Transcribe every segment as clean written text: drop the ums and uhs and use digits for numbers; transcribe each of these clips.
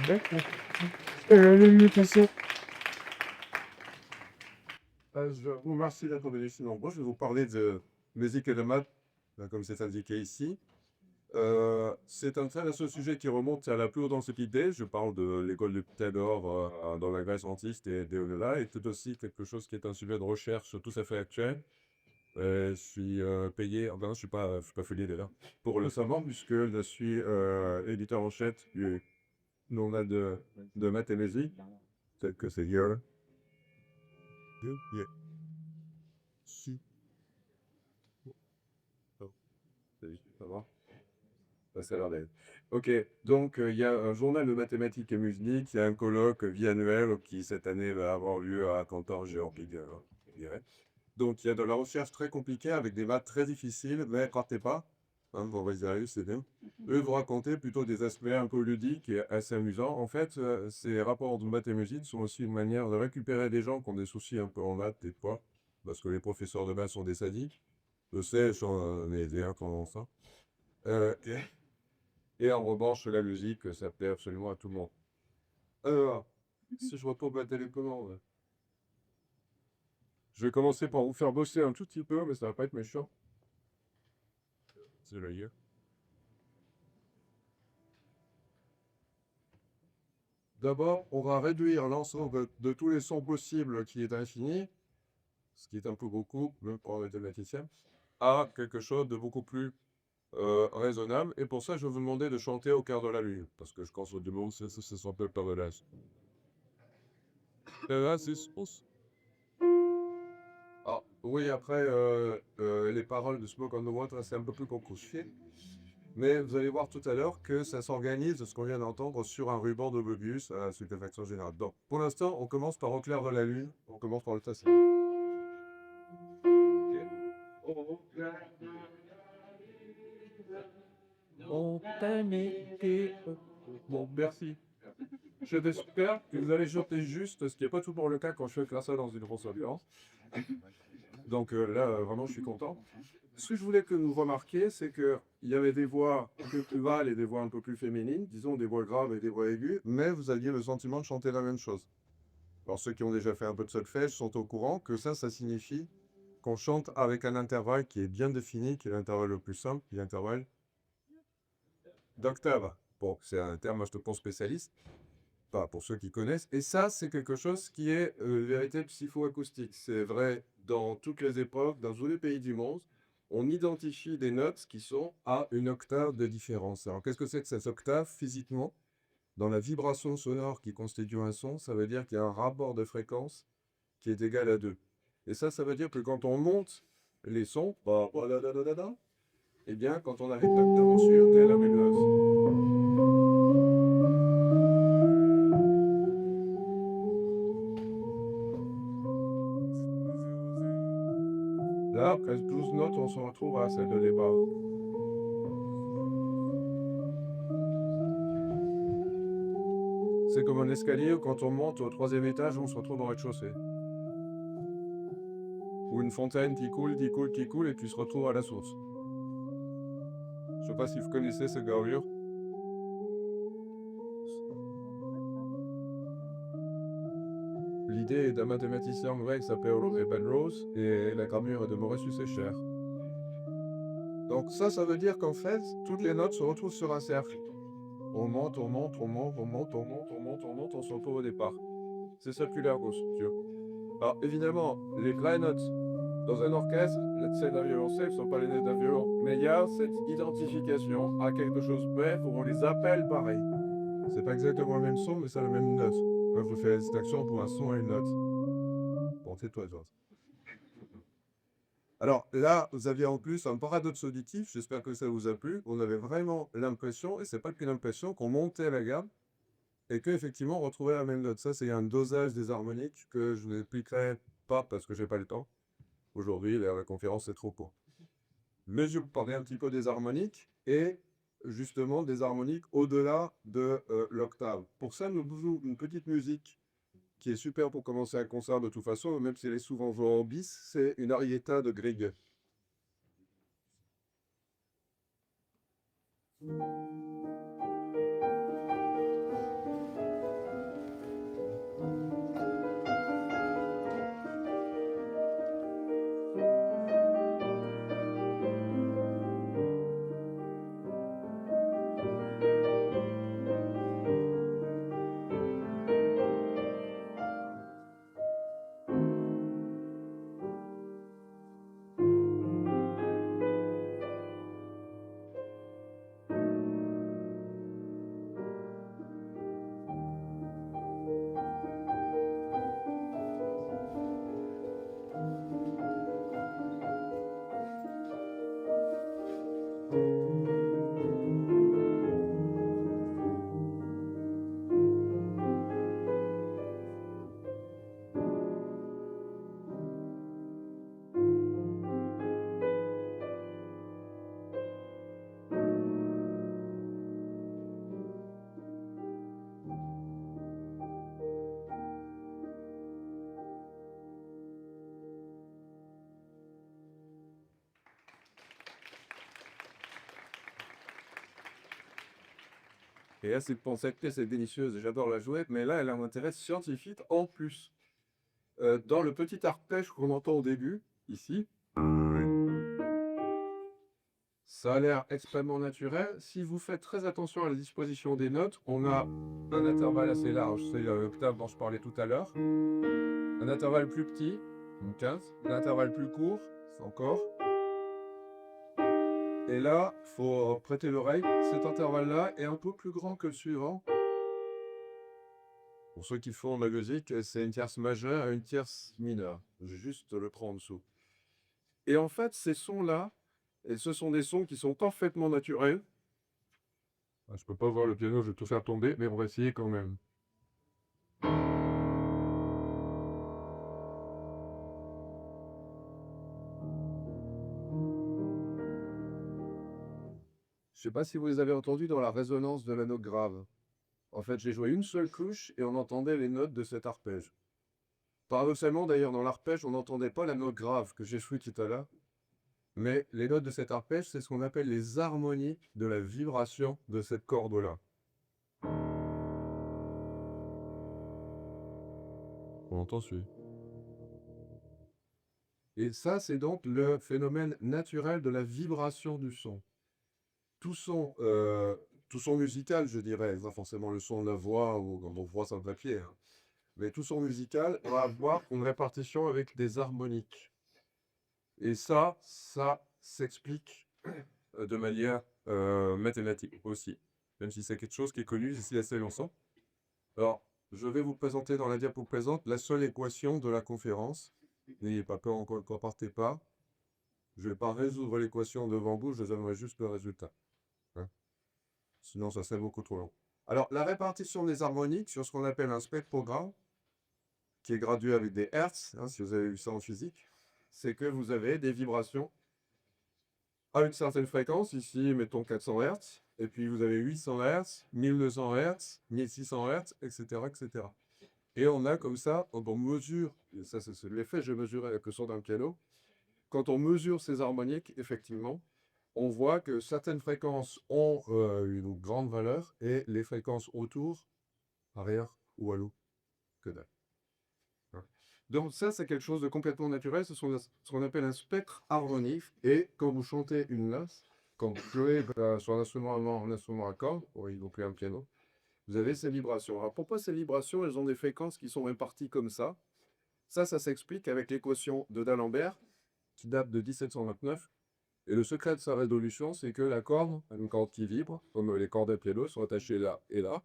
D'accord. L'alimentation. Je vous remercie d'être venu si nombreux. Je vais vous parler de musique et de maths, comme c'est indiqué ici. C'est un très vaste sujet qui remonte à la plus haute antiquité. Je parle de l'école de Pythagore dans la Grèce antique et au-delà, et tout aussi quelque chose qui est un sujet de recherche tout à fait actuel. Je suis payé, enfin, je suis pas affilié déjà, pour le savoir, puisque je suis éditeur en chef du journal de maths et musique. Peut-être que c'est hier. Yeah. Si. Oh, salut, ça va? Ça a l'air d'être. Ok, donc il y a un journal de mathématiques et musique, il y a un colloque biannuel qui cette année va avoir lieu à Cantor, Géorgie, je dirais. Donc il y a de la recherche très compliquée avec des maths très difficiles, mais partez pas, hein, bon, on va y arriver, c'est bien. Eux vous raconter plutôt des aspects un peu ludiques et assez amusants. En fait, ces rapports de maths et musique sont aussi une manière de récupérer des gens qui ont des soucis un peu en maths des fois, parce que les professeurs de maths sont des sadiques. Je sais, j'en ai des quand ça. Euh, et, et en revanche, la musique, ça plaît absolument à tout le monde. Alors, si je retourne ma télécommande, je vais commencer par vous faire bosser un tout petit peu, mais ça va pas être méchant. C'est là. D'abord, on va réduire l'ensemble de tous les sons possibles qui est infini, ce qui est un peu beaucoup, même pour un mathématicien, à quelque chose de beaucoup plus raisonnable. Et pour ça, je vais vous demander de chanter au cœur de la lune, parce que je pense au monde, c'est un peu par là. Là, c'est ah, oui, après, les paroles de Smoke on the Water, c'est un peu plus compliqué. Mais vous allez voir tout à l'heure que ça s'organise, ce qu'on vient d'entendre, sur un ruban de Möbius à la stupéfaction générale. Donc, pour l'instant, on commence par Au clair de la lune. On commence par le tassin. On Bon, merci. J'espère que vous allez chanter juste, ce qui n'est pas toujours le cas quand je fais faire ça dans une grosse audience. Donc là, vraiment, je suis content. Ce que je voulais que vous remarquiez, c'est qu'il y avait des voix un peu plus mâles et des voix un peu plus féminines, disons des voix graves et des voix aiguës, mais vous aviez le sentiment de chanter la même chose. Alors ceux qui ont déjà fait un peu de solfège sont au courant que ça signifie qu'on chante avec un intervalle qui est bien défini, qui est l'intervalle le plus simple, qui est l'intervalle d'octave. Bon, c'est un terme, je te pense, spécialiste, pas pour ceux qui connaissent. Et ça, c'est quelque chose qui est vérité psychoacoustique. C'est vrai dans toutes les époques, dans tous les pays du monde. On identifie des notes qui sont à une octave de différence. Alors, qu'est-ce que c'est que cette octave physiquement? Dans la vibration sonore qui constitue un son, ça veut dire qu'il y a un rapport de fréquence qui est égal à 2. Et ça veut dire que quand on monte les sons, eh bien, quand on arrive l'octave au-dessus, on est à la même note. Là, après 12 notes, on se retrouve à celle de départ. C'est comme un escalier où quand on monte au troisième étage, on se retrouve au rez-de-chaussée. Ou une fontaine qui coule, qui coule, qui coule, et puis se retrouve à la source. Je ne sais pas si vous connaissez cette gravure. L'idée est d'un mathématicien anglais qui s'appelle Ray Penrose, et la gravure est de Maurice Sécher. Donc ça veut dire qu'en fait, toutes les notes se retrouvent sur un cercle. On monte, on monte, on monte, on monte, on monte, on monte, on monte, on se retrouve au départ. C'est circulaire, gauche, Dieu. Alors évidemment, les vraies notes dans un orchestre, les scènes d'un violoncelle ne sont pas les notes d'un violon. Mais il y a cette identification à quelque chose bref où on les appelle pareil. C'est pas exactement le même son, mais c'est la même note. Là, je fais la distinction pour un son et une note. Bon, tais-toi, toi. Alors là, vous aviez en plus un paradoxe auditif, j'espère que ça vous a plu. On avait vraiment l'impression, et c'est pas qu'une impression, qu'on montait la gamme et qu'effectivement on retrouvait la même note. Ça, c'est un dosage des harmoniques que je n'expliquerai pas parce que j'ai pas le temps. Aujourd'hui, la conférence est trop courte. Mais je vais vous parler un petit peu des harmoniques et justement des harmoniques au-delà de l'octave. Pour ça, nous faisons une petite musique qui est super pour commencer un concert de toute façon, même si elle est souvent jouée en bis, c'est une arietta de Grieg. et là, c'est pensée, c'est délicieuse, et j'adore la jouer, mais là, elle a un intérêt scientifique en plus. Dans le petit arpège qu'on entend au début, ici, ça a l'air extrêmement naturel. Si vous faites très attention à la disposition des notes, on a un intervalle assez large, c'est l'octave dont je parlais tout à l'heure. Un intervalle plus petit, une quinte. Un intervalle plus court, c'est encore. Et là, il faut prêter l'oreille. Cet intervalle-là est un peu plus grand que le suivant. Pour ceux qui font de la musique, c'est une tierce majeure et une tierce mineure. Je vais juste le prendre en dessous. Et en fait, ces sons-là, et ce sont des sons qui sont parfaitement naturels. Je peux pas voir le piano, je vais tout faire tomber, mais on va essayer quand même. Je sais pas si vous les avez entendus dans la résonance de la note grave. En fait, j'ai joué une seule couche et on entendait les notes de cet arpège. Paradoxalement, d'ailleurs, dans l'arpège, on n'entendait pas la note grave que j'ai jouée tout à l'heure. Mais les notes de cet arpège, c'est ce qu'on appelle les harmoniques de la vibration de cette corde-là. On entend celui. Et ça, c'est donc le phénomène naturel de la vibration du son. Tout son musical, je dirais, pas forcément le son de la voix ou quand on voit sur le papier, hein. Mais tout son musical va avoir une répartition avec des harmoniques. Et ça s'explique de manière mathématique aussi, même si c'est quelque chose qui est connu ici assez longtemps. Alors, je vais vous présenter dans la diapo présente la seule équation de la conférence. N'ayez pas peur, encore, ne partez pas. Je ne vais pas résoudre l'équation devant vous, je vous donnerai juste le résultat. Hein. Sinon, ça serait beaucoup trop long. Alors, la répartition des harmoniques sur ce qu'on appelle un spectrogramme, qui est gradué avec des hertz, hein, si vous avez vu ça en physique, c'est que vous avez des vibrations à une certaine fréquence, ici, mettons 400 Hz, et puis vous avez 800 Hz, 1200 Hz, 1600 Hz, etc., etc. Et on a comme ça, quand on mesure, et ça c'est l'effet, je mesurais avec le son d'un piano, quand on mesure ces harmoniques, effectivement, on voit que certaines fréquences ont une grande valeur, et les fréquences autour, arrière ou à l'eau, que dalle. Donc ça, c'est quelque chose de complètement naturel, ce qu'on appelle un spectre harmonique. Et quand vous chantez une note, quand vous jouez sur un instrument allemand, un instrument à cordes, oui, donc un piano, vous avez ces vibrations. Alors pourquoi ces vibrations, elles ont des fréquences qui sont réparties comme ça? Ça s'explique avec l'équation de d'Alembert, qui date de 1729. Et le secret de sa résolution, c'est que la corde, une corde qui vibre, comme les cordes à piano sont attachées là et là,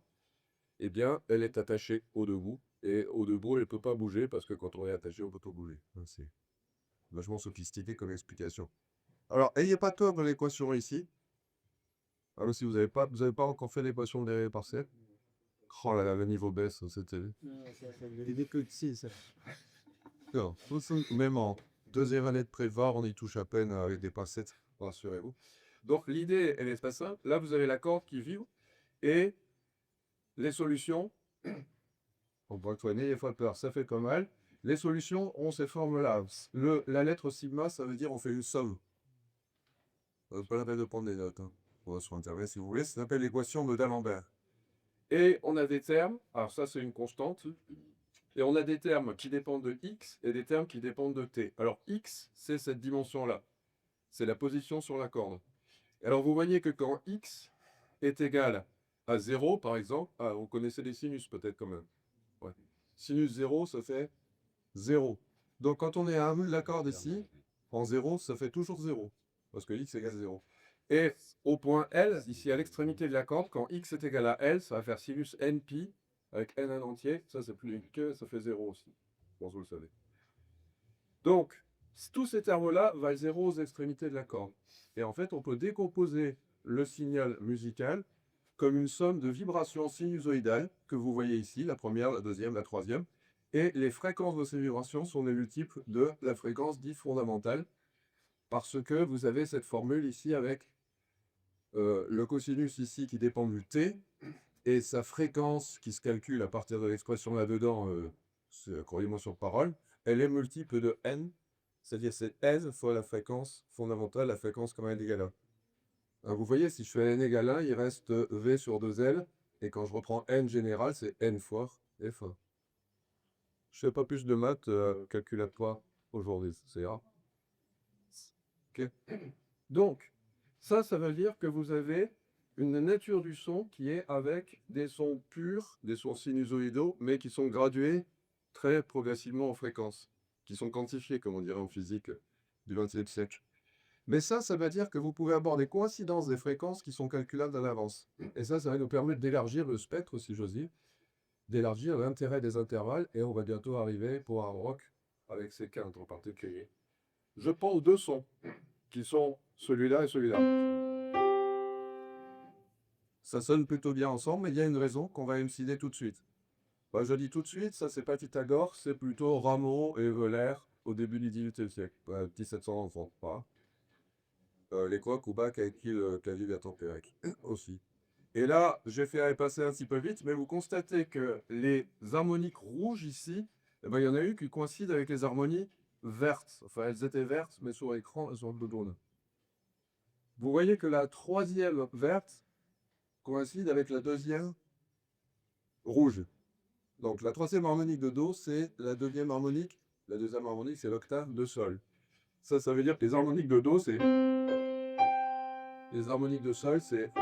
eh bien, elle est attachée au debout. Et au debout, elle ne peut pas bouger parce que quand on est attaché, on peut tout bouger. C'est vachement sophistiqué comme explication. Alors, ayez pas tort de l'équation ici. Alors, si vous n'avez pas encore fait l'équation des partiels. Oh là là, le niveau baisse, c'était. Il est que de 6. Non, même en deuxième année de prévar, on y touche à peine avec des pincettes, rassurez-vous. Donc, l'idée, elle est très simple. Là, vous avez la corde qui vibre et les solutions. On voit que n'ayez pas peur, ça fait pas mal. Les solutions ont ces formes-là. La lettre sigma, ça veut dire on fait une somme. Pas la peine de prendre des notes. Hein. On va sur Internet si vous voulez. Ça s'appelle l'équation de d'Alembert. Et on a des termes. Alors ça, c'est une constante. Et on a des termes qui dépendent de x et des termes qui dépendent de t. Alors x, c'est cette dimension-là. C'est la position sur la corde. Alors vous voyez que quand x est égal à 0, par exemple, vous connaissez les sinus peut-être quand même. Ouais. Sinus 0, ça fait 0. Donc quand on est à 1 de la corde ici, en 0, ça fait toujours 0. Parce que x égale 0. Et au point L, ici à l'extrémité de la corde, quand x est égal à L, ça va faire sinus nπ avec n un entier. Ça, c'est plus que, ça fait 0 aussi. Bon, vous le savez. Donc, tous ces termes-là valent 0 aux extrémités de la corde. Et en fait, on peut décomposer le signal musical comme une somme de vibrations sinusoïdales que vous voyez ici, la première, la deuxième, la troisième. Et les fréquences de ces vibrations sont des multiples de la fréquence dite fondamentale, parce que vous avez cette formule ici avec le cosinus ici qui dépend du t, et sa fréquence qui se calcule à partir de l'expression là-dedans, croyez-moi sur parole, elle est multiple de n, c'est-à-dire c'est s fois la fréquence fondamentale, la fréquence comme n égale 1. Alors vous voyez, si je fais n égale 1, il reste v sur 2l, Et quand je reprends n général, c'est n fois f1. Je fais pas plus de maths calculatoire aujourd'hui, c'est rare. Ok. Donc, ça veut dire que vous avez une nature du son qui est avec des sons purs, des sons sinusoïdaux, mais qui sont gradués très progressivement en fréquence, qui sont quantifiés, comme on dirait en physique du XXe siècle. Mais ça veut dire que vous pouvez avoir des coïncidences des fréquences qui sont calculables à l'avance. Et ça va nous permettre d'élargir le spectre, si j'ose dire, d'élargir l'intérêt des intervalles, et on va bientôt arriver pour un rock avec ces quintes en particulier. Je prends deux sons, qui sont celui-là et celui-là. Ça sonne plutôt bien ensemble, mais il y a une raison qu'on va élucider tout de suite. Bah, je dis tout de suite, ça c'est pas Pythagore, c'est plutôt Rameau et Euler au début du XVIIIe siècle, 1733. L'époque où Bach a écrit le clavier bertolt-Perec aussi. Et là, j'ai fait passer un petit peu vite, mais vous constatez que les harmoniques rouges ici, eh ben, il y en a eu qui coïncident avec les harmonies vertes. Enfin, elles étaient vertes, mais sur l'écran, elles sont un peu jaunes. Vous voyez que la troisième verte coïncide avec la deuxième rouge. Donc la troisième harmonique de Do, c'est la deuxième harmonique. La deuxième harmonique, c'est l'octave de Sol. Ça veut dire que les harmoniques de Do, c'est... Les harmoniques de Sol, c'est...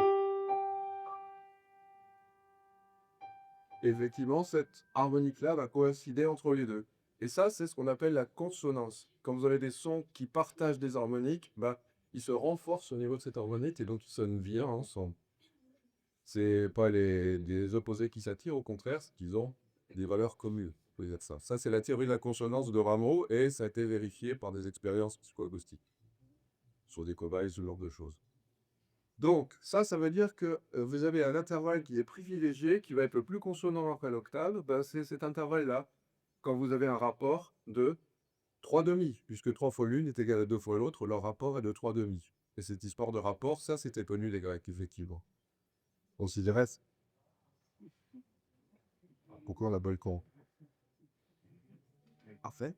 Effectivement, cette harmonique-là va coïncider entre les deux. Et ça, c'est ce qu'on appelle la consonance. Quand vous avez des sons qui partagent des harmoniques, bah, ils se renforcent au niveau de cette harmonique et donc ils sonnent bien ensemble. C'est pas des opposés qui s'attirent, au contraire, c'est qu'ils ont des valeurs communes. Vous dire ça. Ça, c'est la théorie de la consonance de Rameau et ça a été vérifié par des expériences psychoacoustiques sur des cobayes, ce genre de choses. Donc, ça veut dire que vous avez un intervalle qui est privilégié, qui va être le plus consonant après l'octave, ben c'est cet intervalle-là, quand vous avez un rapport de 3 demi, puisque 3 fois l'une est égale à 2 fois l'autre, leur rapport est de 3 demi. Et cette histoire de rapport, ça, c'était connu des Grecs, effectivement. On s'y dirait. Pourquoi on a balcon? Parfait.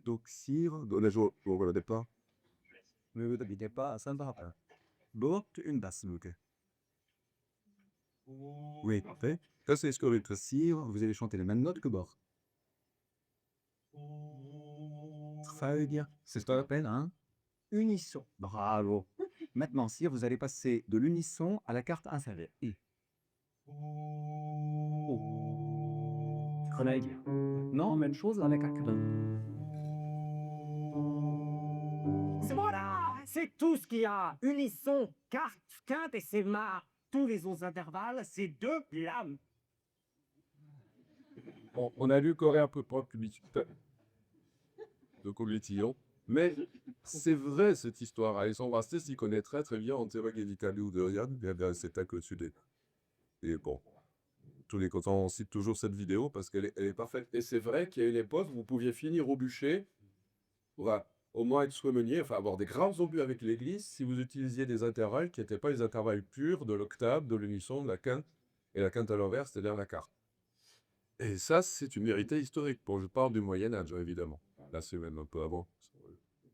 Donc, sire, vous ne regardez pas. Ne vous habitez pas à Saint-Barbe. Bort une basse boucle. Oui, parfait. Ça, c'est ce que vous êtes sire, vous allez chanter les mêmes notes que Bort. Très bien. C'est ce qu'on appelle un unisson. Bravo. Maintenant, sire, vous allez passer de l'unisson à la carte inférieure. I. Très bien. Non, même chose avec un carte. Voilà, c'est tout ce qu'il y a. Unisson, quarte, quinte et c'est marre. Tous les autres intervalles, c'est deux lames. Bon, on a lu Corée un peu propre de Coglitillon, mais c'est vrai cette histoire. Alexandre Rasté s'y connaît très très bien en théorie d'Italie ou de Riyad. Il y avait un tac au-dessus des... Et bon, tous les contents, on cite toujours cette vidéo parce qu'elle est parfaite. Et c'est vrai qu'il y a une époque où vous pouviez finir au bûcher, voilà, au moins être sommelier, enfin avoir des grands obus avec l'église si vous utilisiez des intervalles qui n'étaient pas les intervalles purs de l'octave, de l'unisson, de la quinte, et la quinte à l'envers, c'est-à-dire la carte. Et ça, c'est une vérité historique. Bon, je parle du Moyen-Âge, évidemment. Là, c'est même un peu avant.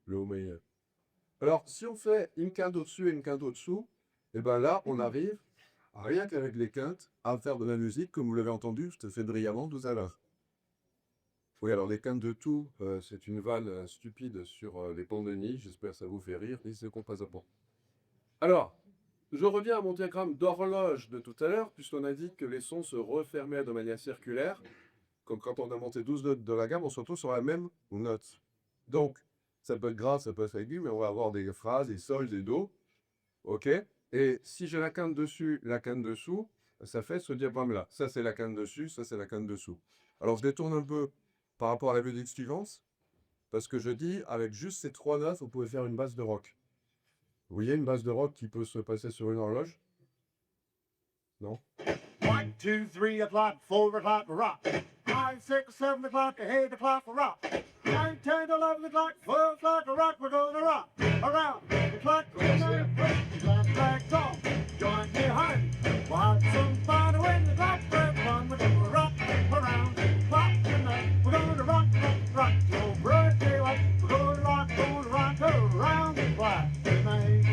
Le haut Moyen-Âge. Alors, si on fait une quinte au-dessus et une quinte au-dessous, et bien là, on arrive, rien qu'avec les quintes, à faire de la musique, comme vous l'avez entendu, je te fais brillamment tout à l'heure. Oui, alors les quintes de tout, c'est une vanne stupide sur les ponts de Nid. J'espère que ça vous fait rire. Et c'est qu'on passe à point. Alors, je reviens à mon diagramme d'horloge de tout à l'heure, puisqu'on a dit que les sons se refermaient de manière circulaire. Comme quand on a monté 12 notes de la gamme, on se retrouve sur la même note. Donc, ça peut être grave, ça peut être aigu, mais on va avoir des phrases, des sols, des do. OK? Et si j'ai la quinte dessus, la quinte dessous, ça fait ce diagramme-là. Ça, c'est la quinte dessus, ça, c'est la quinte dessous. Alors, je détourne un peu par rapport à la musique suivante, parce que je dis, avec juste ces trois notes, vous pouvez faire une base de rock. Vous voyez une base de rock qui peut se passer sur une horloge? Non? 1, 2, 3 o'clock, 4 o'clock, rock. 5, 6, 7 o'clock, 8 o'clock, rock. 9, 10, 11 o'clock, 12 o'clock, rock. We're going to rock around the clock. Flags off, join me home. We'll have some fun when the clock's fun. We're going to rock around the clock tonight. We're going to rock, rock, till broad daylight. We're going to rock around the clock tonight.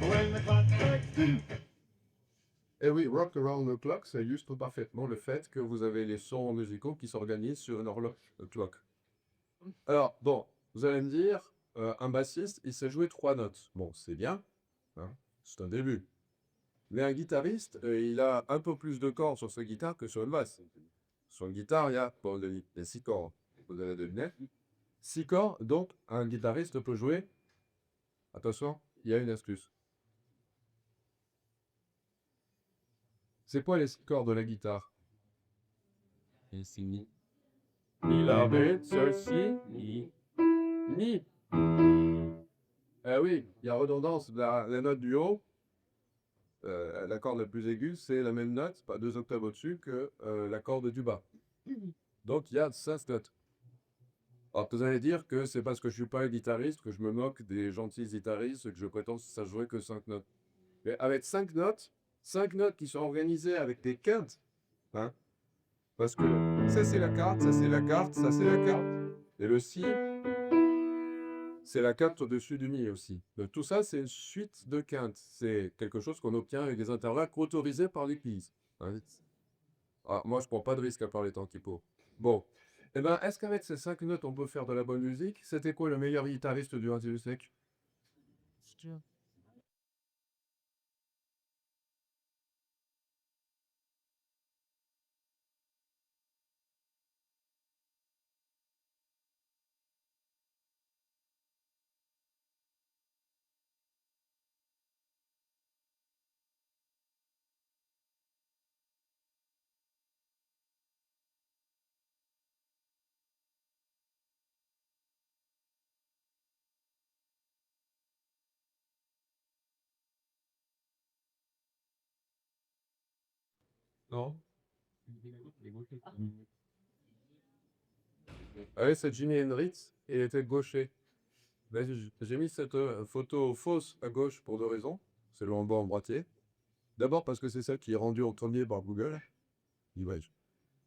When the clock strikes 2. Et oui, Rock Around the Clock, ça illustre parfaitement le fait que vous avez les sons musicaux qui s'organisent sur une horloge clock. Alors, bon, vous allez me dire, un bassiste, il sait jouer 3 notes. Bon, c'est bien, hein, c'est un début. Mais un guitariste, il a un peu plus de cordes sur sa guitare que sur une basse. Sur une guitare, il y a, bon, il y a 6 cordes. Vous allez deviner. 6 cordes, donc un guitariste peut jouer. Attention, il y a une astuce. C'est quoi les 6 cordes de la guitare? Et si, mi. Mi, la, ré, sol, si, mi. Mi. Eh oui, il y a redondance. La note du haut, la corde la plus aiguë, c'est la même note, pas 2 octaves au-dessus, que la corde du bas. Donc il y a 5 notes. Alors vous allez dire que c'est parce que je ne suis pas un guitariste que je me moque des gentils guitaristes, que je prétends que ça jouerait que 5 notes. Mais avec 5 notes qui sont organisées avec des quintes, hein, parce que ça c'est la carte, ça c'est la carte, ça c'est la carte. Et le si, c'est la quinte au-dessus du mi aussi. Donc tout ça, c'est une suite de quintes. C'est quelque chose qu'on obtient avec des intervalles autorisés par l'Église. Hein. Ah, moi, je prends pas de risque à parler tant qu'il faut. Bon. Eh ben, est-ce qu'avec ces 5 notes, on peut faire de la bonne musique? C'était quoi le meilleur guitariste du XXe siècle? Non? Ah oui, c'est Jimi Hendrix, et il était gaucher. Là, j'ai mis cette photo fausse à gauche pour 2 raisons. C'est le en bas en droitier. D'abord parce que c'est celle qui est rendue en premier par Google. Dis, ouais,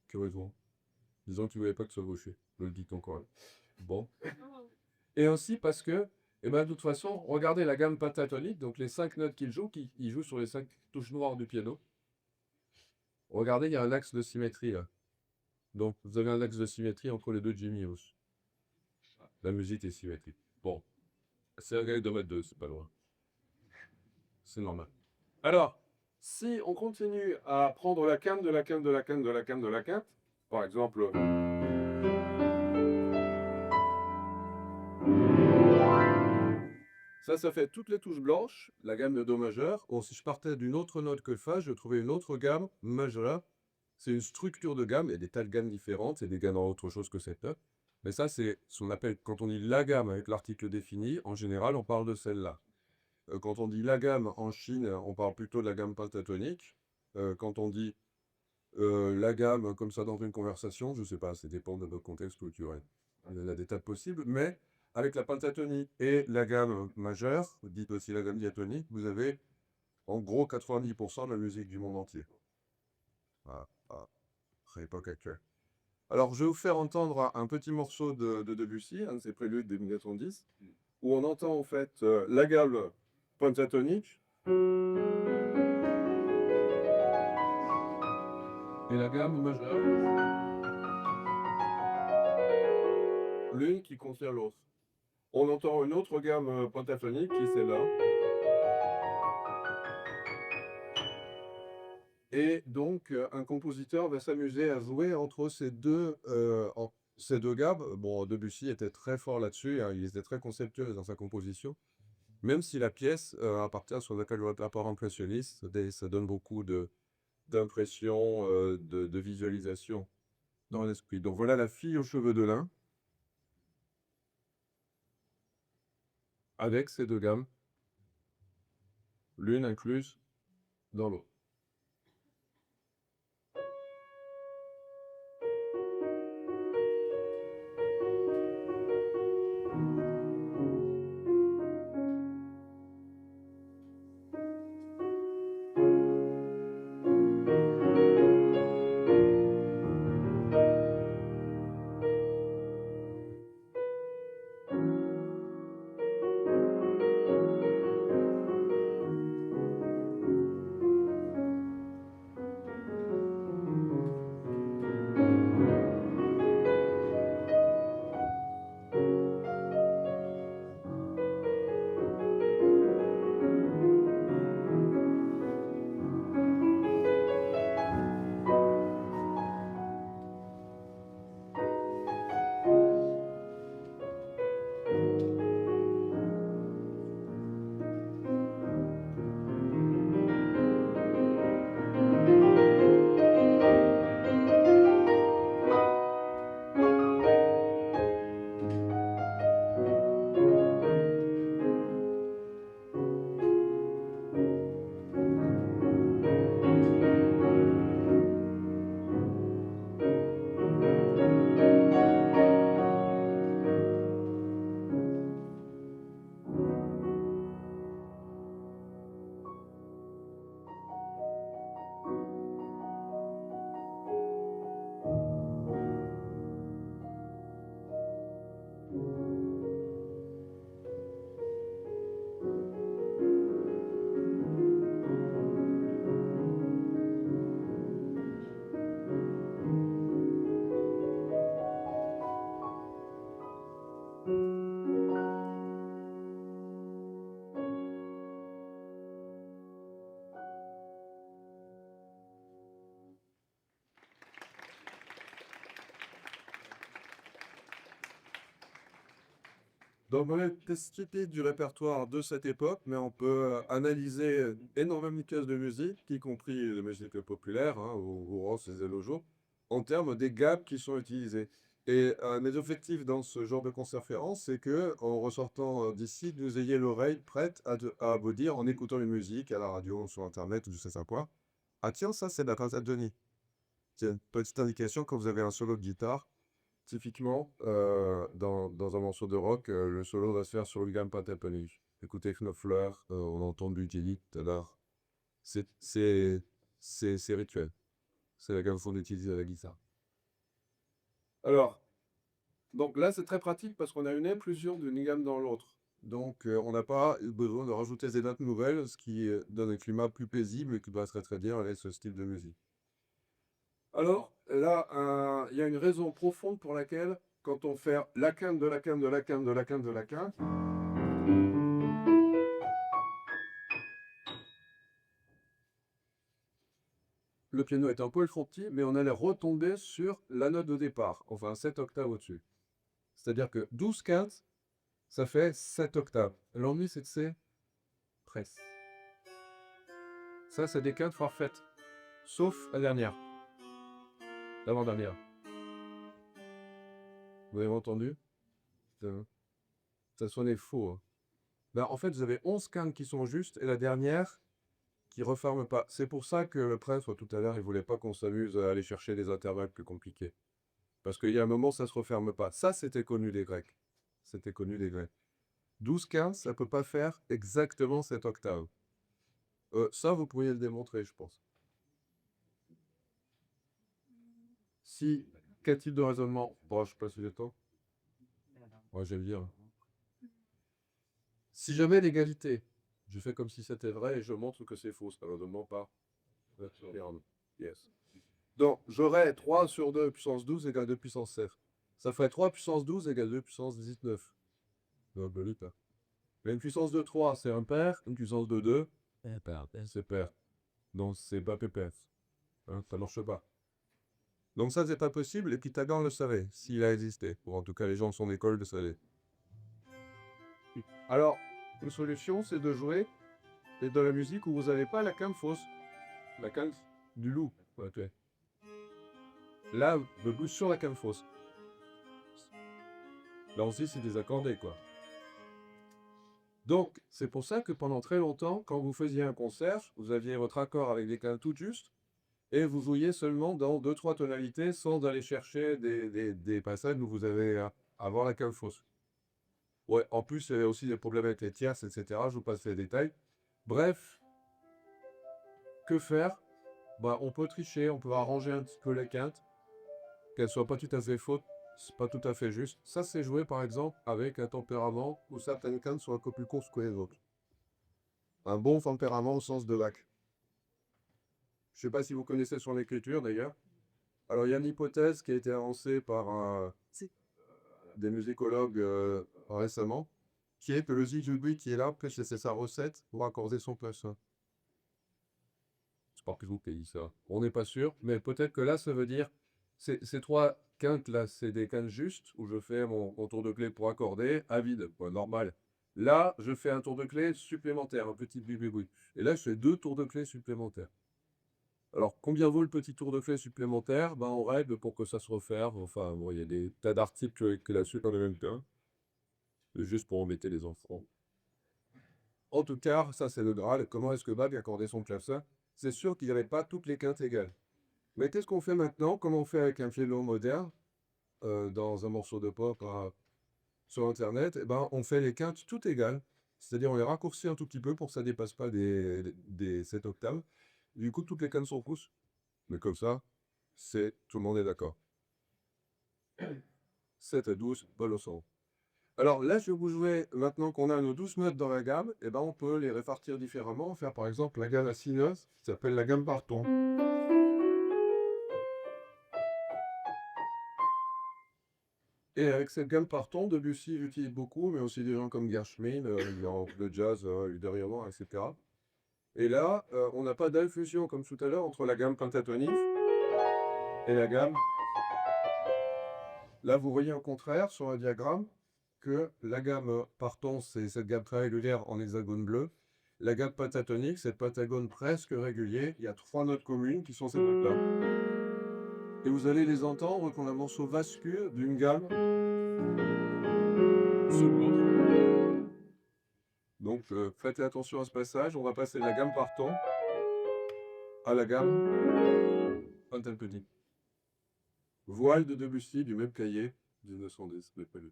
que raison. Disons que tu voulais pas que ce soit gaucher. Je le dis encore. Bon. Et aussi parce que, eh ben, de toute façon, regardez la gamme pentatonique, donc les 5 notes qu'il joue, il joue sur les 5 touches noires du piano. Regardez, il y a un axe de symétrie là. Donc, vous avez un axe de symétrie entre les deux Jimmy aussi. La musique est symétrique. Bon, c'est un gars de mettre 2, c'est pas loin. C'est normal. Alors, si on continue à prendre la quinte de la quinte de la quinte de la quinte de la quinte, par exemple, ça fait toutes les touches blanches, la gamme de Do majeur. Bon, si je partais d'une autre note que Fa, je trouvais une autre gamme majeure. C'est une structure de gamme, il y a des tas de gammes différentes, c'est des gammes en autre chose que cette note. Mais ça, c'est ce qu'on appelle, quand on dit la gamme avec l'article défini, en général, on parle de celle-là. Quand on dit la gamme en Chine, on parle plutôt de la gamme pentatonique. Quand on dit la gamme comme ça dans une conversation, je ne sais pas, ça dépend de votre contexte culturel. Il y en a des tas de possibles, mais avec la pentatonie et la gamme majeure, dites aussi la gamme diatonique, vous avez en gros 90% de la musique du monde entier. À l'époque actuelle. Alors, je vais vous faire entendre un petit morceau de Debussy, un de ses préludes des 1910, où on entend en fait la gamme pentatonique et la gamme majeure, l'une qui contient l'autre. On entend une autre gamme pentatonique qui est celle-là. Et donc, un compositeur va s'amuser à jouer entre ces deux gammes. Bon, Debussy était très fort là-dessus, hein, il était très conceptuel dans sa composition. Même si la pièce appartient à ce qu'on appelle le répertoire impressionniste, ça donne beaucoup d'impression, de visualisation dans l'esprit. Donc voilà la fille aux cheveux de lin, avec ces deux gammes, l'une incluse dans l'autre. Donc, on a une spécificité du répertoire de cette époque, mais on peut analyser énormément de pièces de musique, y compris de musique populaire, hein, ou Ross et Zélojo, en termes des gammes qui sont utilisées. Et mes objectifs dans ce genre de conférence, c'est que, en ressortant d'ici, vous ayez l'oreille prête à vous dire, en écoutant une musique à la radio, sur Internet, ou je sais pas quoi, ah tiens, ça c'est de la cantate de Denis. Tiens, petite indication quand vous avez un solo de guitare. Typiquement, dans un morceau de rock, le solo va se faire sur le gamme pentatonique. Écoutez Knopfler, on entend du Tilly tout à l'heure. C'est rituel. C'est la gamme qu'on utilise à la guitare. Alors, donc là, c'est très pratique parce qu'on a une impulsion d'une gamme dans l'autre. Donc, on n'a pas besoin de rajouter des notes nouvelles, ce qui donne un climat plus paisible et qui doit très très bien avec ce style de musique. Alors, là, il y a une raison profonde pour laquelle, quand on fait la quinte de la quinte de la quinte de la quinte de la quinte, le piano est un peu fonti, mais on allait retomber sur la note de départ, enfin 7 octaves au-dessus. C'est-à-dire que 12 quintes, ça fait 7 octaves. L'ennui, c'est que c'est presse. Ça, c'est des quintes forfaites, sauf la dernière, l'avant-dernière. Vous avez entendu? Ça sonnait faux. Hein. Ben, en fait, vous avez 11 quintes qui sont justes et la dernière qui referme pas. C'est pour ça que le prêtre, tout à l'heure, il voulait pas qu'on s'amuse à aller chercher des intervalles plus compliqués. Parce qu'il y a un moment, ça se referme pas. Ça, c'était connu des Grecs. C'était connu des Grecs. 12-15, ça peut pas faire exactement cette octave. Ça, vous pourriez le démontrer, je pense. Si, quel type de raisonnement? Bon, je sais pas si j'ai le temps. Ouais, je vais le dire. Si jamais l'égalité, je fais comme si c'était vrai et je montre que c'est faux, ça ne demande pas. Yes. Donc, j'aurais 3 sur 2 puissance 12 égale 2 puissance 7. Ça ferait 3 puissance 12 égale 2 puissance 19. Non, ben, hein. Mais une puissance de 3, c'est impair. Une puissance de 2, c'est pair. Donc, c'est pas pépère. Hein, ça marche pas. Donc, ça, c'est pas possible. Et Pythagore le savait, s'il a existé. Ou en tout cas, les gens de son école le savaient. Alors, une solution, c'est de jouer de la musique où vous n'avez pas la quinte fausse. La quinte du loup. Ouais. Là, le blues sur la quinte fausse. Là aussi, c'est désaccordé, quoi. Donc, c'est pour ça que pendant très longtemps, quand vous faisiez un concert, vous aviez votre accord avec des quintes toutes justes, et vous jouiez seulement dans 2-3 tonalités sans aller chercher des passages où vous allez avoir la quinte fausse. Ouais, en plus, il y a aussi des problèmes avec les tierces, etc. Je vous passe les détails. Bref, que faire? Bah, on peut tricher, on peut arranger un petit peu la quinte, qu'elle soit pas tout à fait faute, c'est pas tout à fait juste. Ça, c'est joué par exemple avec un tempérament où certaines quintes sont un peu plus courtes que les autres. Un bon tempérament au sens de Bach. Je sais pas si vous connaissez son écriture d'ailleurs. Alors, il y a une hypothèse qui a été avancée par des musicologues récemment, qui est que le zigzag qui est là, peut-être c'est sa recette pour accorder son clavecin. C'est pas que vous qui dit ça. On n'est pas sûr, mais peut-être que là, ça veut dire ces 3 quintes là, c'est des quintes justes où je fais mon tour de clé pour accorder à vide, quoi, normal. Là, je fais un tour de clé supplémentaire, un petit bruit. Et là, je fais 2 tours de clé supplémentaires. Alors, combien vaut le petit tour de clé supplémentaire? Ben, on règle pour que ça se referme. Enfin, bon, il y a des tas d'articles que là-dessus dans le même temps. Juste pour embêter les enfants. En tout cas, ça c'est le Graal. Comment est-ce que Bach accordait son clavecin? C'est sûr qu'il n'y avait pas toutes les quintes égales. Mais qu'est-ce qu'on fait maintenant? Comment on fait avec un violon moderne dans un morceau de pop sur Internet? Eh ben, on fait les quintes toutes égales. C'est-à-dire on les raccourcit un tout petit peu pour que ça ne dépasse pas des 7 octaves. Du coup, toutes les quintes sont fausses. Mais comme ça, tout le monde est d'accord. 7 à 12, pas le son. Alors là, je vais vous jouer, maintenant qu'on a nos 12 notes dans la gamme, eh ben, on peut les répartir différemment. Faire par exemple la gamme à 6 notes, qui s'appelle la gamme par ton. Et avec cette gamme par ton, Debussy j'utilise beaucoup, mais aussi des gens comme Gershwin, le jazz, ultérieurement, etc. Et là, on n'a pas d'infusion comme tout à l'heure entre la gamme pentatonique et la gamme. Là, vous voyez au contraire sur le diagramme que la gamme partant, c'est cette gamme très régulière en hexagone bleu. La gamme pentatonique, c'est pentagone presque régulier. Il y a 3 notes communes qui sont ces notes-là. Et vous allez les entendre comme un morceau vascule d'une gamme sur l'autre. Donc faites attention à ce passage. On va passer de la gamme partant à la gamme pentatonique. Voile de Debussy du même cahier, 1910, le prélude.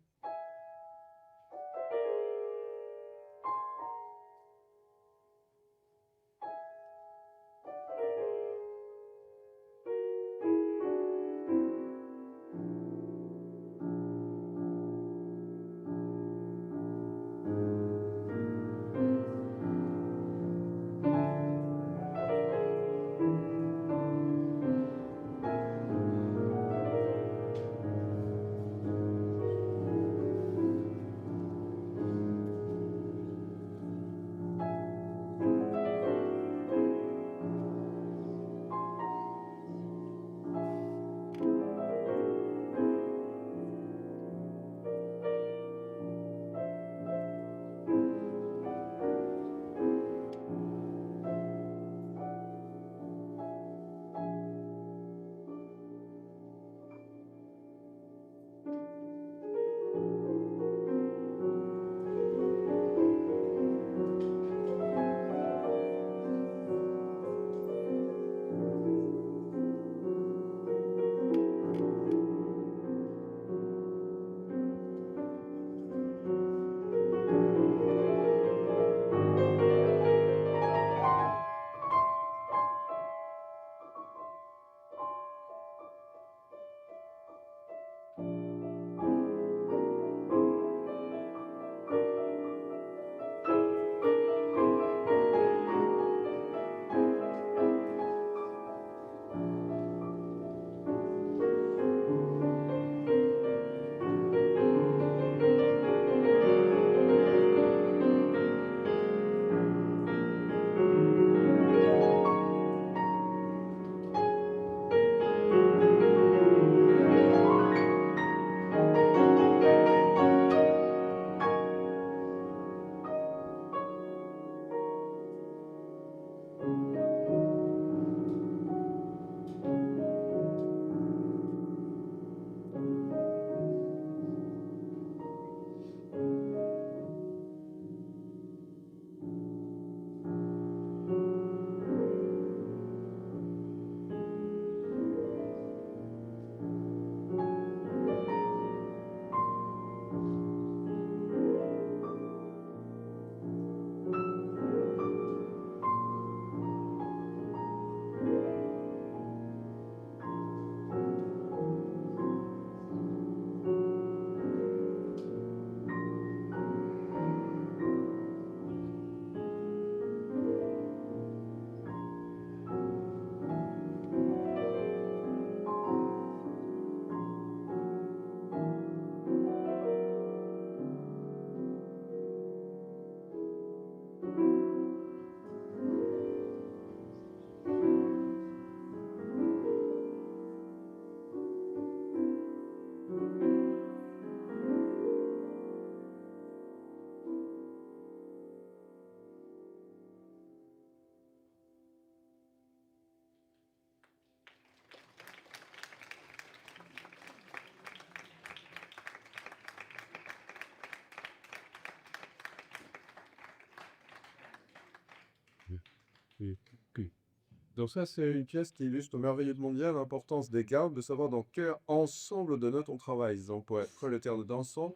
Donc ça, c'est une pièce qui illustre merveilleusement mondial l'importance des gammes, de savoir dans quel ensemble de notes on travaille. Ils emploient le terme d'ensemble,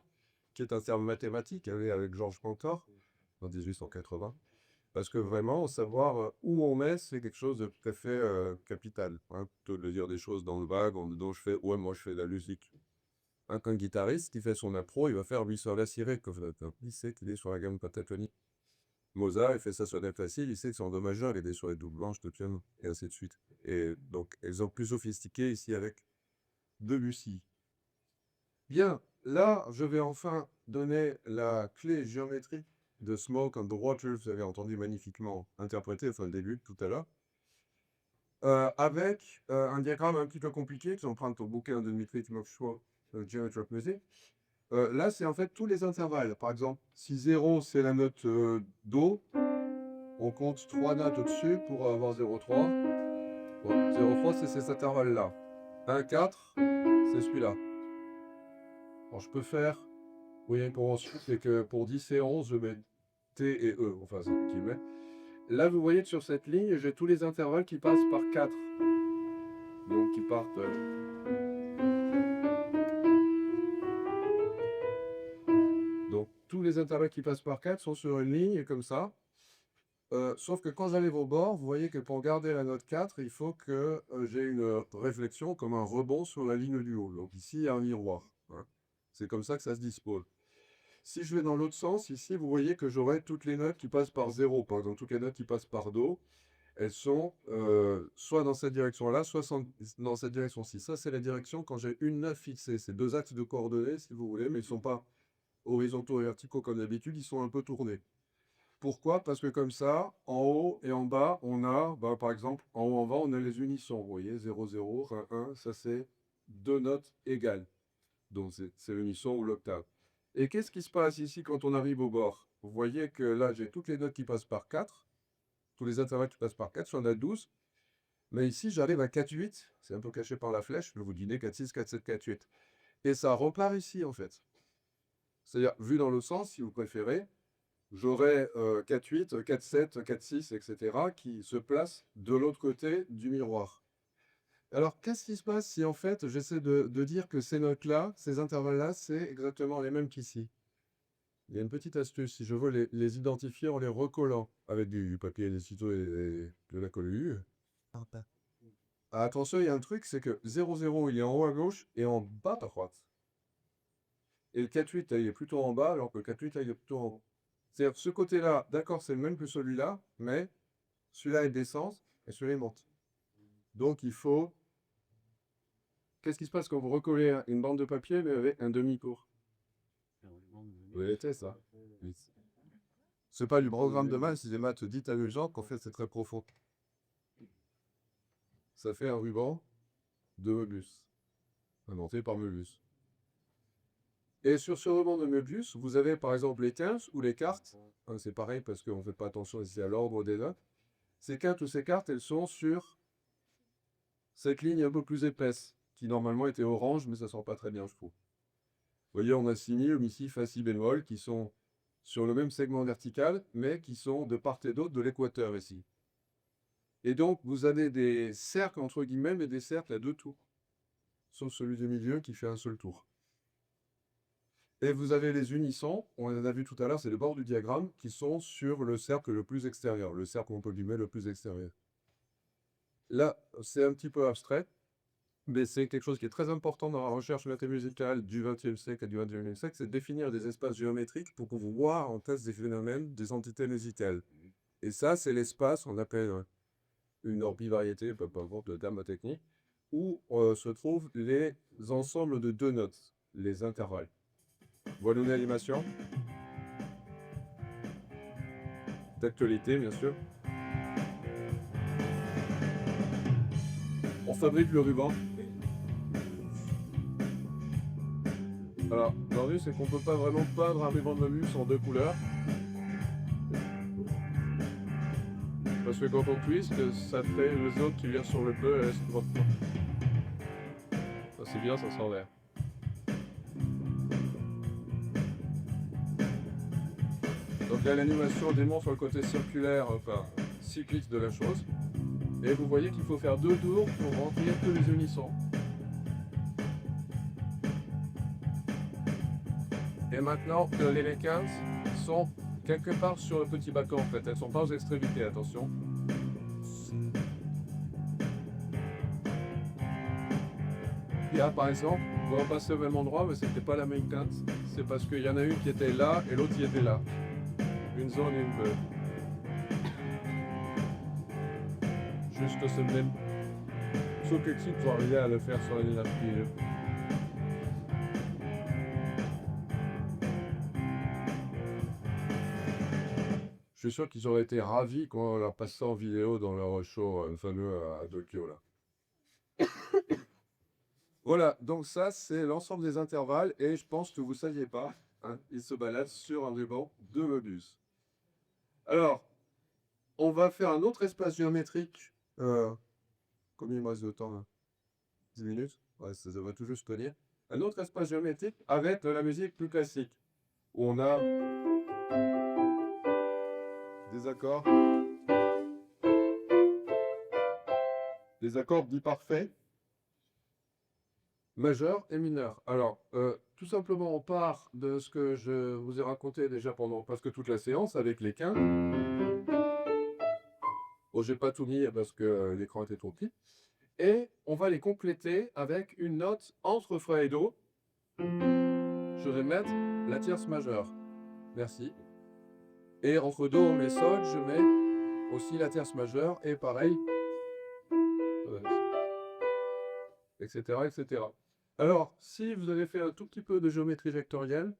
qui est un terme mathématique, avec Georges Cantor, en 1880. Parce que vraiment, savoir où on met, c'est quelque chose de tout à fait capital. Hein, plutôt que de dire des choses dans le vague, dont je fais, ouais, moi je fais de la musique. Hein, qu'un guitariste qui fait son impro, il va faire 8 sur la cirée, il sait qu'il est sur la gamme pentatonique. Mozart, il fait ça sur des facile, il sait que c'est en do majeur, il est sur les doubles blanches de piano, et ainsi de suite. Et donc, exemple plus sophistiqué ici avec Debussy. Bien, là, je vais enfin donner la clé géométrique de Smoke on the Water, vous avez entendu magnifiquement interprété, enfin le début, tout à l'heure, avec un diagramme un petit peu compliqué, que j'emprunte au bouquin de Dmitri Timofeyev, Geometry of Music. Là, c'est en fait tous les intervalles. Par exemple, si 0, c'est la note Do, on compte 3 notes au-dessus pour avoir 0,3. Bon, 0,3, c'est cet intervalle-là. 1, 4, c'est celui-là. Alors, je peux faire, vous voyez, pour ensuite, c'est que pour 10 et 11, je mets T et E, enfin, c'est qui met. Là, vous voyez que sur cette ligne, j'ai tous les intervalles qui passent par 4. Donc, qui partent. Donc, tous les intervalles qui passent par 4 sont sur une ligne comme ça. Sauf que quand j'arrive au bord, vous voyez que pour garder la note 4, il faut que j'ai une réflexion comme un rebond sur la ligne du haut. Donc ici, il y a un miroir, hein. C'est comme ça que ça se dispose. Si je vais dans l'autre sens, ici, vous voyez que j'aurai toutes les notes qui passent par 0. Par exemple, toutes les notes qui passent par Do, elles sont soit dans cette direction-là, soit dans cette direction-ci. Ça, c'est la direction quand j'ai une note fixée. C'est deux axes de coordonnées, si vous voulez, mais ils ne sont pas horizontaux et verticaux comme d'habitude, ils sont un peu tournés. Pourquoi? Parce que comme ça, en haut et en bas, on a, par exemple, en haut, en bas, on a les unissons. Vous voyez, 0, 0, 1, 1, ça c'est deux notes égales. Donc c'est l'unisson ou l'octave. Et qu'est-ce qui se passe ici quand on arrive au bord? Vous voyez que là, j'ai toutes les notes qui passent par 4. Tous les intervalles qui passent par 4, j'en ai 12. Mais ici, j'arrive à 4, 8. C'est un peu caché par la flèche. Je vais vous dîner 4, 6, 4, 7, 4, 8. Et ça repart ici, en fait. C'est-à-dire, vu dans le sens, si vous préférez, j'aurai 4, 8, 4, 7, 4, 6, etc. qui se placent de l'autre côté du miroir. Alors, qu'est-ce qui se passe si en fait j'essaie de dire que ces notes-là, ces intervalles-là, c'est exactement les mêmes qu'ici? Il y a une petite astuce, si je veux les identifier en les recollant avec du papier, des ciseaux et de la colle. Ah, attention, il y a un truc, c'est que 0, 0, il est en haut à gauche et en bas à droite. Et le 4, 8, il est plutôt en bas, alors que le 4, 8, il est plutôt en haut. C'est-à-dire, ce côté-là, d'accord, c'est le même que celui-là, mais celui-là, il descend et celui-là, il monte. Donc, il faut... Qu'est-ce qui se passe quand vous recollez une bande de papier, mais avec un demi-cours? Vous avez été, ça? Oui. C'est pas du programme de maths, c'est des maths dites amusantes, qu'en fait, c'est très profond. Ça fait un ruban de Möbius, inventé par Möbius. Et sur ce ruban de Möbius, vous avez par exemple les quintes ou les cartes. Hein, c'est pareil parce qu'on ne fait pas attention ici à l'ordre des notes. Ces quintes ou ces cartes, elles sont sur cette ligne un peu plus épaisse, qui normalement était orange, mais ça ne sent pas très bien, je trouve. Vous voyez, on a si mi, mi, fa, si bémol, qui sont sur le même segment vertical, mais qui sont de part et d'autre de l'équateur ici. Et donc, vous avez des cercles, entre guillemets, mais des cercles à deux tours. Sauf celui du milieu qui fait un seul tour. Et vous avez les unissons, on en a vu tout à l'heure, c'est le bord du diagramme, qui sont sur le cercle le plus extérieur, le cercle entre guillemets le plus extérieur. Là, c'est un petit peu abstrait, mais c'est quelque chose qui est très important dans la recherche mathémusicale du XXe siècle et du XXIe siècle, c'est de définir des espaces géométriques pour pouvoir en test des phénomènes, des entités musicales. Et ça, c'est l'espace, on appelle une orbivariété, peu importe le terme technique, où se trouvent les ensembles de deux notes, les intervalles. Voilà une animation. D'actualité, bien sûr. On fabrique le ruban. Alors, l'ennui, c'est qu'on peut pas vraiment peindre un ruban de Möbius en deux couleurs. Parce que quand on twist, ça fait le zone qui vient sur le bleu et reste droit. Ça c'est bien, ça s'enlève. Donc là, l'animation démontre le côté circulaire, enfin cyclique de la chose. Et vous voyez qu'il faut faire deux tours pour remplir tous les unissons. Et maintenant que les 15 sont quelque part sur le petit bâton en fait, elles sont pas aux extrémités, attention. Là par exemple, on va passer au même endroit, mais c'était pas la même quinte. C'est parce qu'il y en a une qui était là et l'autre qui était là. Une zone et une bleue. Juste ce même. Sauf que qui pour arriver à le faire sur la ligne d'arrivée. Je suis sûr qu'ils auraient été ravis quand on leur passe ça en vidéo dans leur show fameux à Tokyo là. Voilà, donc ça, c'est l'ensemble des intervalles, et je pense que vous ne saviez pas, hein, ils se baladent sur un ruban de Möbius. Alors, on va faire un autre espace géométrique. Combien il me reste de temps là? 10 minutes? Ouais, ça va tout juste tenir. Un autre espace géométrique avec de la musique plus classique, où on a des accords dits parfaits, majeurs et mineurs. Alors, tout simplement, on part de ce que je vous ai raconté déjà pendant presque toute la séance avec les quintes. Bon, j'ai pas tout mis parce que l'écran était trop petit. Et on va les compléter avec une note entre Fa et Do. Je vais mettre la tierce majeure. Merci. Et entre Do et Sol, je mets aussi la tierce majeure. Et pareil, etc., etc. Alors, si vous avez fait un tout petit peu de géométrie vectorielle,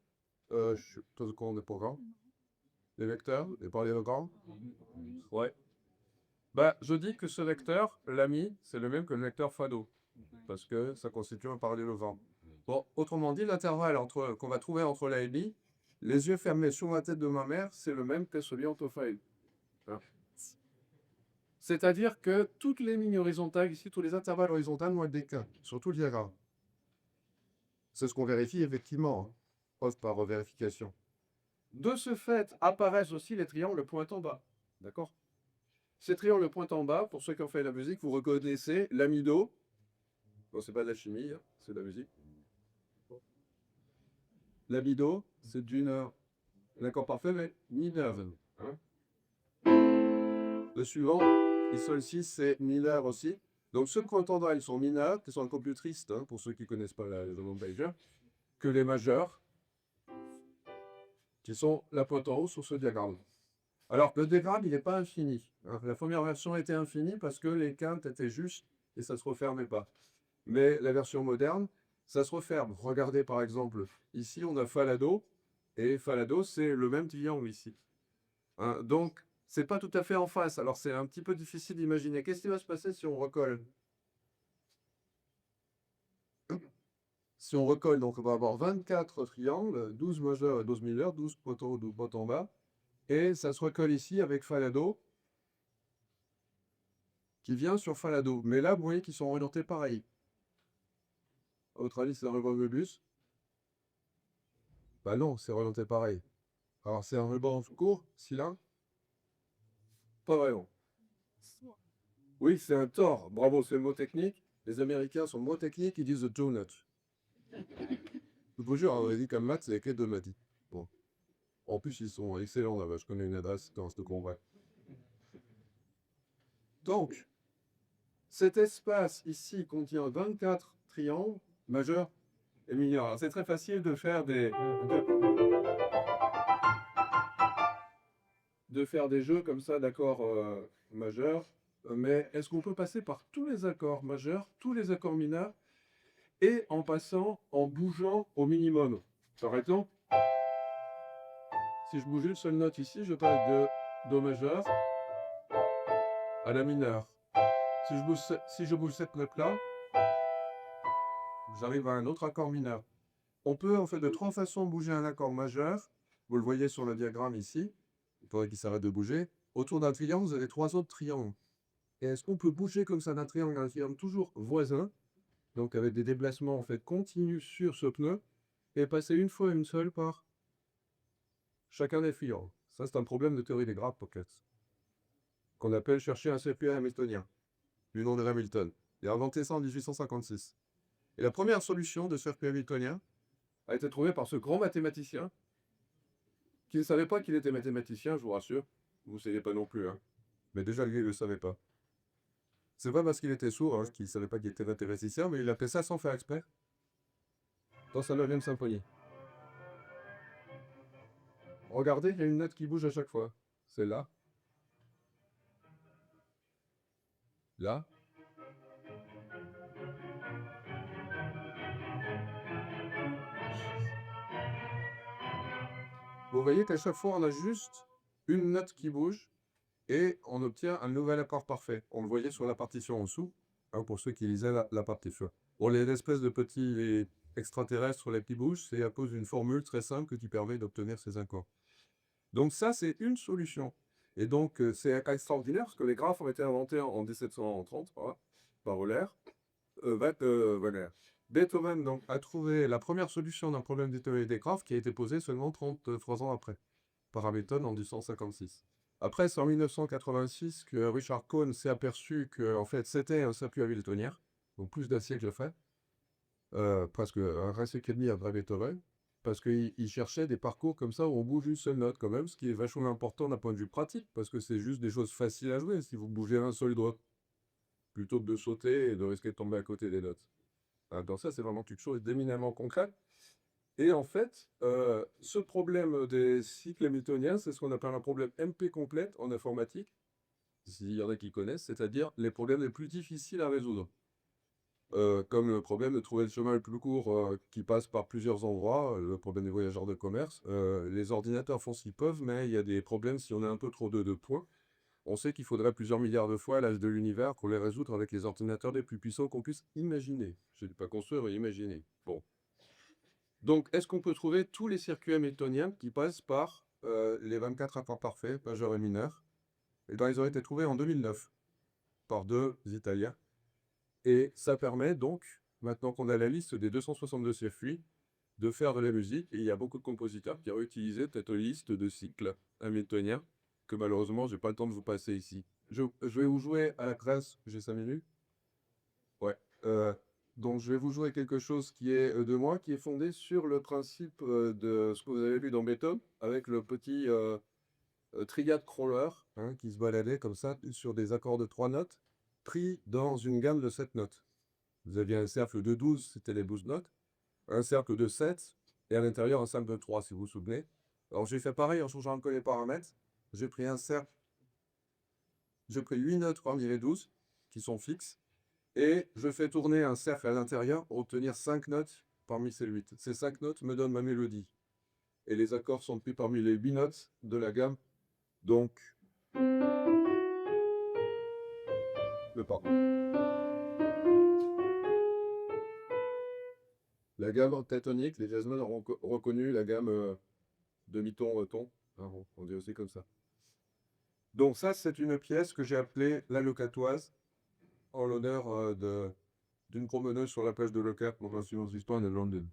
je suis tout au courant des programmes, des vecteurs, des parallélogrammes. Ouais. Bah, je dis que ce vecteur, l'ami, c'est le même que le vecteur Fado, parce que ça constitue un parallélogramme. Bon, autrement dit, l'intervalle qu'on va trouver entre la et l'I, les yeux fermés sur la tête de ma mère, c'est le même que celui entre Fa et Li. Hein. C'est-à-dire que toutes les lignes horizontales, ici, tous les intervalles horizontaux vont être des cas, sur tout le diagramme. C'est ce qu'on vérifie effectivement, hein, preuve par vérification. De ce fait, apparaissent aussi les triangles pointant bas. D'accord? Ces triangles pointant bas, pour ceux qui ont fait la musique, vous reconnaissez l'amido. Bon, c'est pas de la chimie, hein, c'est de la musique. L'amido, c'est un accord parfait, mais mineur. Hein. Le suivant, les sol 6, c'est mineur aussi. Donc ceux pointant bas, ils sont mineurs, qui sont un peu plus tristes, hein, pour ceux qui ne connaissent pas les albums majeurs, que les majeurs, qui sont la pointe en haut sur ce diagramme. Alors, le diagramme, il n'est pas infini. Hein. La première version était infinie parce que les quintes étaient justes et ça ne se refermait pas. Mais la version moderne, ça se referme. Regardez par exemple, ici on a Fa La Do, et Fa La Do, c'est le même triangle ici. Hein, donc, c'est pas tout à fait en face. Alors, c'est un petit peu difficile d'imaginer. Qu'est-ce qui va se passer si on recolle? Si on recolle, donc on va avoir 24 triangles, 12 majeurs et 12 mineurs, 12 points en haut, 12 points en bas. Et ça se recolle ici avec Fa La Do, qui vient sur Fa La Do. Mais là, vous voyez qu'ils sont orientés pareil. À votre avis, c'est un ruban Möbius? Bah non, c'est orienté pareil. Alors, c'est un ruban court, cylindre? Pas vraiment. Oui, c'est un tore. Bravo, c'est le mot technique. Les Américains sont mot techniques, ils disent the donut. Je vous jure, on a dit comme maths, c'est écrit de Madi. Bon. En plus, ils sont excellents là-bas. Je connais une adresse dans ce convoi. Donc, cet espace ici contient 24 triangles majeurs et mineurs. Alors, c'est très facile de faire des jeux comme ça d'accords majeurs. Mais est-ce qu'on peut passer par tous les accords majeurs, tous les accords mineurs, et en passant, en bougeant au minimum? Par exemple, si je bouge une seule note ici, je passe de Do majeur à la mineure. Si je bouge cette note-là, j'arrive à un autre accord mineur. On peut en fait de trois façons bouger un accord majeur. Vous le voyez sur le diagramme ici. Il faudrait qu'il s'arrête de bouger. Autour d'un triangle, vous avez trois autres triangles. Et est-ce qu'on peut bouger comme ça d'un triangle à un triangle toujours voisin, donc avec des déplacements en fait continus sur ce pneu, et passer une fois une seule par chacun des triangles? Ça, c'est un problème de théorie des graphes pockets, qu'on appelle chercher un circuit hamiltonien, du nom de Hamilton. Il a inventé ça en 1856. Et la première solution de circuit hamiltonien a été trouvée par ce grand mathématicien, qui ne savait pas qu'il était mathématicien, je vous rassure. Vous ne savez pas non plus, hein. Mais déjà, lui, il ne le savait pas. C'est pas parce qu'il était sourd, hein, qu'il ne savait pas qu'il était mathématicien, mais il a fait ça sans faire exprès, dans sa 9e symphonie. Regardez, il y a une note qui bouge à chaque fois. C'est là. Là. Vous voyez qu'à chaque fois, on a juste une note qui bouge et on obtient un nouvel accord parfait. On le voyait sur la partition en dessous. hein, pour ceux qui lisaient la partition. Pour les espèces de petits extraterrestres, les petits bouches, c'est à cause d'une formule très simple qui permet d'obtenir ces accords. Donc ça, c'est une solution. Et donc, c'est extraordinaire parce que les graphes ont été inventés en 1730 par Euler. Euler. Beethoven donc, a trouvé la première solution d'un problème des théories des graphes qui a été posée seulement 33 ans après, par Hamilton en 1856. Après, c'est en 1986 que Richard Cohn s'est aperçu que en fait, c'était un circuit hamiltonien, donc plus d'un siècle fait, presque un siècle et demi après Beethoven, parce qu'il cherchait des parcours comme ça où on bouge une seule note quand même, ce qui est vachement important d'un point de vue pratique, parce que c'est juste des choses faciles à jouer si vous bougez un seul doigt, plutôt que de sauter et de risquer de tomber à côté des notes. Donc ça, c'est vraiment quelque chose d'éminemment concret. Et en fait, ce problème des cycles hamiltoniens, c'est ce qu'on appelle un problème MP complète en informatique, s'il y en a qui connaissent, c'est-à-dire les problèmes les plus difficiles à résoudre. Comme le problème de trouver le chemin le plus court qui passe par plusieurs endroits, le problème des voyageurs de commerce. Les ordinateurs font ce qu'ils peuvent, mais il y a des problèmes si on a un peu trop de points. On sait qu'il faudrait plusieurs milliards de fois l'âge de l'univers pour les résoudre avec les ordinateurs les plus puissants qu'on puisse imaginer. Je ne dis pas construire, mais imaginer. Bon. Donc, est-ce qu'on peut trouver tous les circuits hamiltoniens qui passent par les 24 accords parfaits, majeurs et mineurs? Et bien, ils ont été trouvés en 2009 par deux Italiens. Et ça permet donc, maintenant qu'on a la liste des 262 circuits, de faire de la musique. Et il y a beaucoup de compositeurs qui ont utilisé cette liste de cycles hamiltoniens que malheureusement, je n'ai pas le temps de vous passer ici. Je vais vous jouer à la Grèce, j'ai 5 minutes. Ouais. Donc, je vais vous jouer quelque chose qui est de moi, qui est fondé sur le principe de ce que vous avez vu dans Beethoven, avec le petit triade crawler hein, qui se baladait comme ça sur des accords de 3 notes, pris dans une gamme de 7 notes. Vous aviez un cercle de 12, c'était les 12 notes, un cercle de 7, et à l'intérieur un cercle de 3, si vous vous souvenez. Alors, j'ai fait pareil en changeant un peu les paramètres. J'ai pris un cercle, j'ai pris 8 notes parmi les 12, qui sont fixes, et je fais tourner un cercle à l'intérieur pour obtenir 5 notes parmi ces 8. Ces 5 notes me donnent ma mélodie. Et les accords sont pris parmi les 8 notes de la gamme. Donc, pardon. La gamme pentatonique, les jazzmen ont reconnu la gamme demi-ton-ton. Hein, on dit aussi comme ça. Donc ça, c'est une pièce que j'ai appelée La Locatoise, en l'honneur d'une promeneuse sur la plage de Locat, pour l'insouciance d'histoire de London.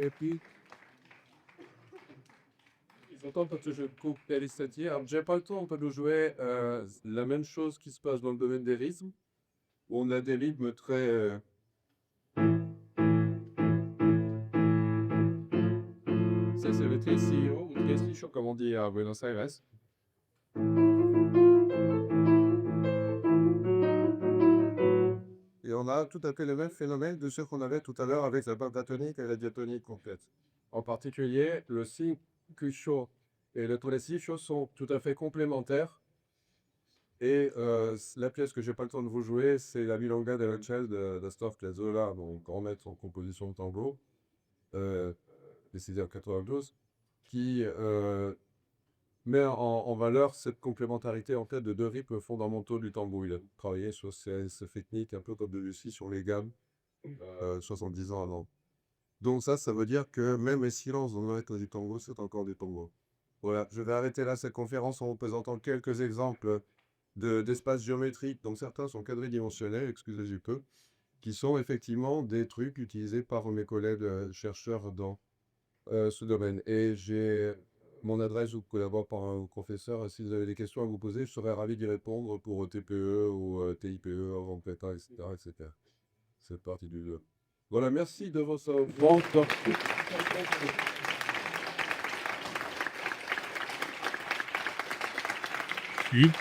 Et puis, j'entends quand je coupe les statiers. Alors, j'ai pas le temps de jouer la même chose qui se passe dans le domaine des rythmes, où on a des rythmes très. Ça, c'est le tresillo ou tresillo, comme on dit à Buenos Aires. Et on a tout à fait le même phénomène de ce qu'on avait tout à l'heure avec la pentatonique et la diatonique complète. En particulier, le cinquillo et le tresillo sont tout à fait complémentaires. Et la pièce que j'ai pas le temps de vous jouer, c'est la Milonga dell'Oncel d'Astor Piazzolla, mon grand maître en composition de tango, décédé en 92, qui met en valeur cette complémentarité en fait de deux rythmes fondamentaux du tango. Il a travaillé sur ces techniques un peu comme Debussy sur les gammes 70 ans avant. Donc ça veut dire que même les silences dans le rythme du tango, c'est encore du tango. Voilà, je vais arrêter là cette conférence en vous présentant quelques exemples d'espaces géométriques, donc certains sont quadridimensionnels, excusez du peu, qui sont effectivement des trucs utilisés par mes collègues chercheurs dans ce domaine. Et j'ai mon adresse, vous pouvez l'avoir par un professeur. Si vous avez des questions à vous poser, je serais ravi d'y répondre pour TPE ou TIPE, avant PETA, etc., etc. C'est parti du jeu. Voilà, merci de votre attention. Good.